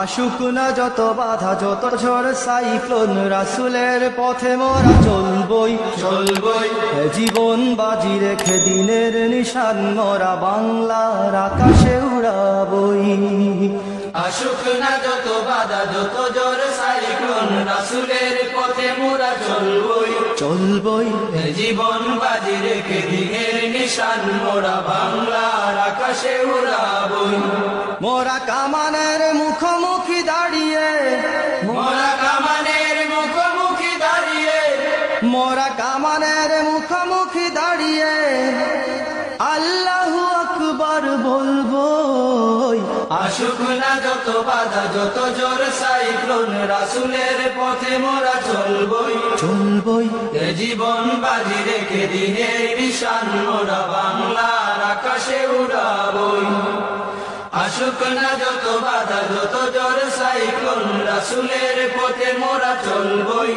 আশুক না যত বাধা যত ঝড় সাইক্লোন রাসূলের পথে মোরা চলবই জীবন বাজি রেখে দিনের নিশান মোরা বাংলার আকাশে উড়াবই। আশুক না যত বাধা যত ঝড় সাইক্লোন রাসূলের পথে মোরা চলবই জীবন বাজি রেখে দিনের নিশান মোরা বাংলার আকাশে উড়াবই। মোরা কামানের মুখোমুখি দাঁড়িয়ে মোরা কামানের মুখোমুখি দাঁড়িয়ে মোরা কামানের মুখোমুখি দাঁড়িয়ে আল্লাহু আকবার বলবো। আশুক না যত বাধা যত ঝড় সাইক্লোন রাসূলের পথে মোরা চলবই জীবন বাজি রেখে দিনের নিশান মোরা বাংলার আকাশে উড়াবই। আশুক না যত বাধা যত ঝড় সাইক্লোন রাসূলের পথে মোরা চলবই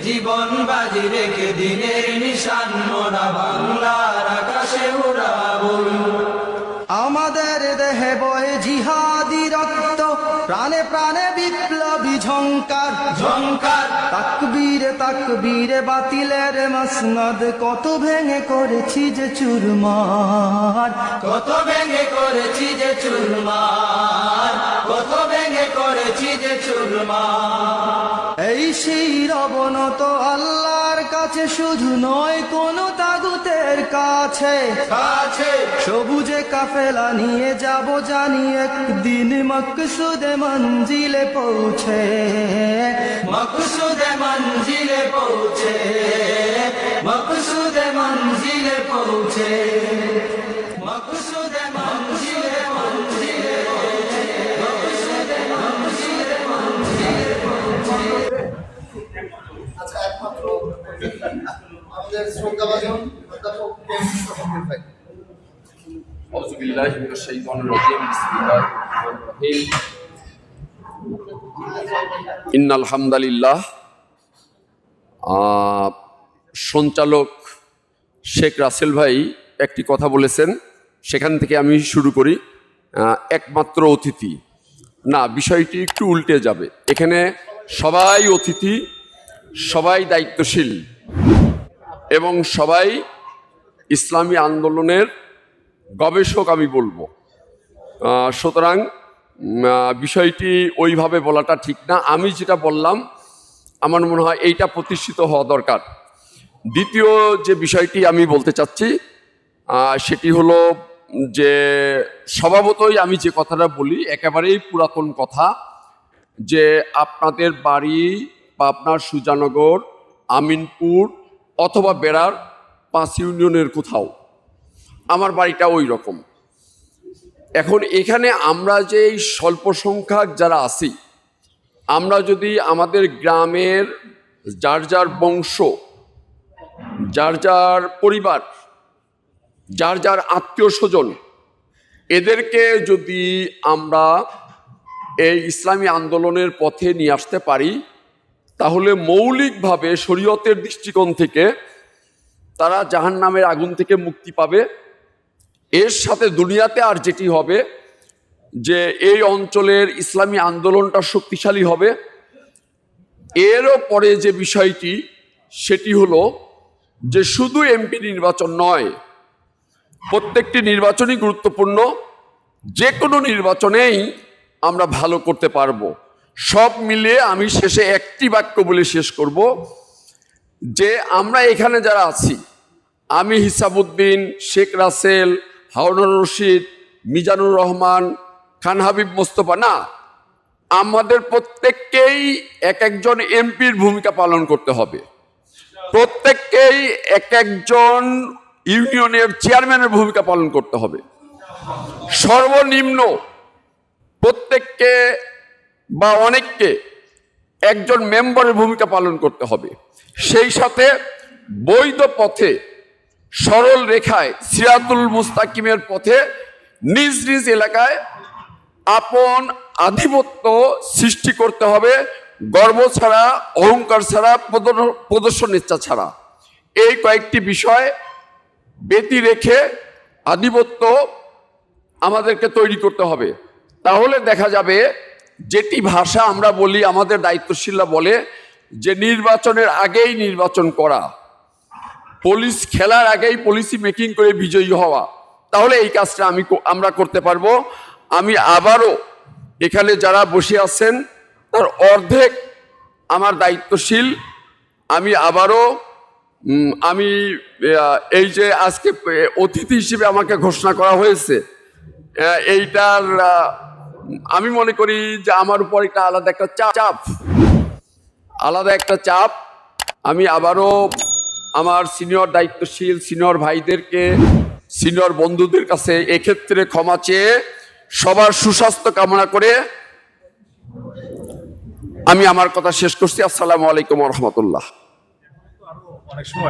জীবন বাজি রেখে দিনের নিশান মোরা বাংলার আকাশে উড়াবই। আমাদের দেহে বয়ে জিহাদি রক্ত প্রাণে প্রাণে বিপ্লবী ঝংকার তাকবীরে তাকবীরে বাতিলের মসনদ কত ভেঙে করেছি যে চুরমার কত ভেঙে করেছি যে চুরমার কত ভেঙে করেছি যে চুরমার। এই শির অবনত আল্লাহর কাছে শুধু নয় কোন তাগুতের কাছে সবুজে কাফেলা নিয়ে যাব জানি একদিন মকসুদে মঞ্জিলে পৌঁছে মকসুদে মঞ্জিলে পৌঁছে মকসুদে মঞ্জিলে পৌঁছে মকসুদে মঞ্জিলে মঞ্জিলে মকসুদে মঞ্জিলে মঞ্জিলে পৌঁছে। আচ্ছা, একমাত্র আমাদের শ্রদ্ধাভাজন অধ্যাপক ভাই। আউযু বিল্লাহি মিনাশ শাইতানির রাজীম। বিসমিল্লাহির রহমানির রহিম। ইন্নাল হামদালিল্লাহ। সঞ্চালক শেখ রাসেল ভাই একটি কথা বলেছেন, সেখান থেকে আমি শুরু করি। একমাত্র অতিথি না, বিষয়টি একটু উল্টে যাবে। এখানে সবাই অতিথি, সবাই দায়িত্বশীল এবং সবাই ইসলামী আন্দোলনের গবেষক আমি বলবো। সুতরাং বিষয়টি ওইভাবে বলাটা ঠিক না। আমি যেটা বললাম আমার মনে হয় এইটা প্রতিষ্ঠিত হওয়া দরকার। দ্বিতীয় যে বিষয়টি আমি বলতে চাচ্ছি সেটি হলো যে স্বভাবতই আমি যে কথাটা বলি একেবারেই পুরাতন কথা, যে আপনাদের বাড়ি বা আপনার সুজানগর, আমিনপুর অথবা বেড়ার 5 ইউনিয়নের কোথাও আমার বাড়িটা ওই রকম। এখন এখানে আমরা যে স্বল্প সংখ্যক যারা আছি, আমরা যদি আমাদের গ্রামের যার যার বংশ, যার যার পরিবার, যার যার আত্মীয় স্বজন, এদেরকে যদি আমরা এই ইসলামী আন্দোলনের পথে নিয়ে আসতে পারি, তাহলে মৌলিকভাবে শরীয়তের দৃষ্টিকোণ থেকে তারা জাহান্নামের আগুন থেকে মুক্তি পাবে। এর সাথে দুনিয়াতে আর যেটি হবে যে এই অঞ্চলের ইসলামী আন্দোলনটা শক্তিশালী হবে। এরও পরে যে বিষয়টি সেটি হলো যে শুধু এমপি নির্বাচন নয়, প্রত্যেকটি নির্বাচনই গুরুত্বপূর্ণ। যে কোনো নির্বাচনেই আমরা ভালো করতে পারবো। সব মিলিয়ে আমি শেষে একটি বাক্য বলে শেষ করব যে আমরা এখানে যারা আছি, আমি হিসাবউদ্দিন, শেখ রাসেল, হারুনুর রশিদ, মিজানুর রহমান, খান হাবিব মোস্তফা না, আমাদের প্রত্যেককেই এক একজন এমপির ভূমিকা পালন করতে হবে। প্রত্যেককেই এক একজন ইউনিয়নের চেয়ারম্যানের ভূমিকা পালন করতে হবে। সর্বনিম্ন প্রত্যেককে বা অনেককে একজন মেম্বারের ভূমিকা পালন করতে হবে। সেই সাথে বৈধ পথে, সরল রেখায়, সিরাতুল মুস্তাকিমের পথে নিজ নিজ এলাকায় আপন আধিপত্য সৃষ্টি করতে হবে, গর্ব ছাড়া, অহংকার ছাড়া, প্রদর্শন ইচ্ছা ছাড়া। এই কয়েকটি বিষয় ব্যতি রেখে আধিপত্য আমাদেরকে তৈরি করতে হবে। তাহলে দেখা যাবে যেটি ভাষা আমরা বলি, আমাদের দায়িত্বশীলরা বলে যে নির্বাচনের আগেই নির্বাচন করা, পুলিশ খেলার আগেই পলিসি মেকিং করে বিজয়ী হওয়া, তাহলে এই কাজটা আমরা করতে পারবো। আমি আবারও এখানে যারা বসে আছেন তার অর্ধেক আমার দায়িত্বশীল। আমি আবারও আমি এই যে আজকে অতিথি হিসেবে আমাকে ঘোষণা করা হয়েছে, এইটার আমি মনে করি যে আমার উপর একটা আলাদা একটা চাপ। আমি আবারও আমার সিনিয়র দায়িত্বশীল সিনিয়র ভাইদেরকে, সিনিয়র বন্ধুদের কাছে এক্ষেত্রে ক্ষমা চেয়ে সবার সুস্বাস্থ্য কামনা করে আমি আমার কথা শেষ করছি। আসসালামু আলাইকুম ওয়া রাহমাতুল্লাহ। অনেক সময়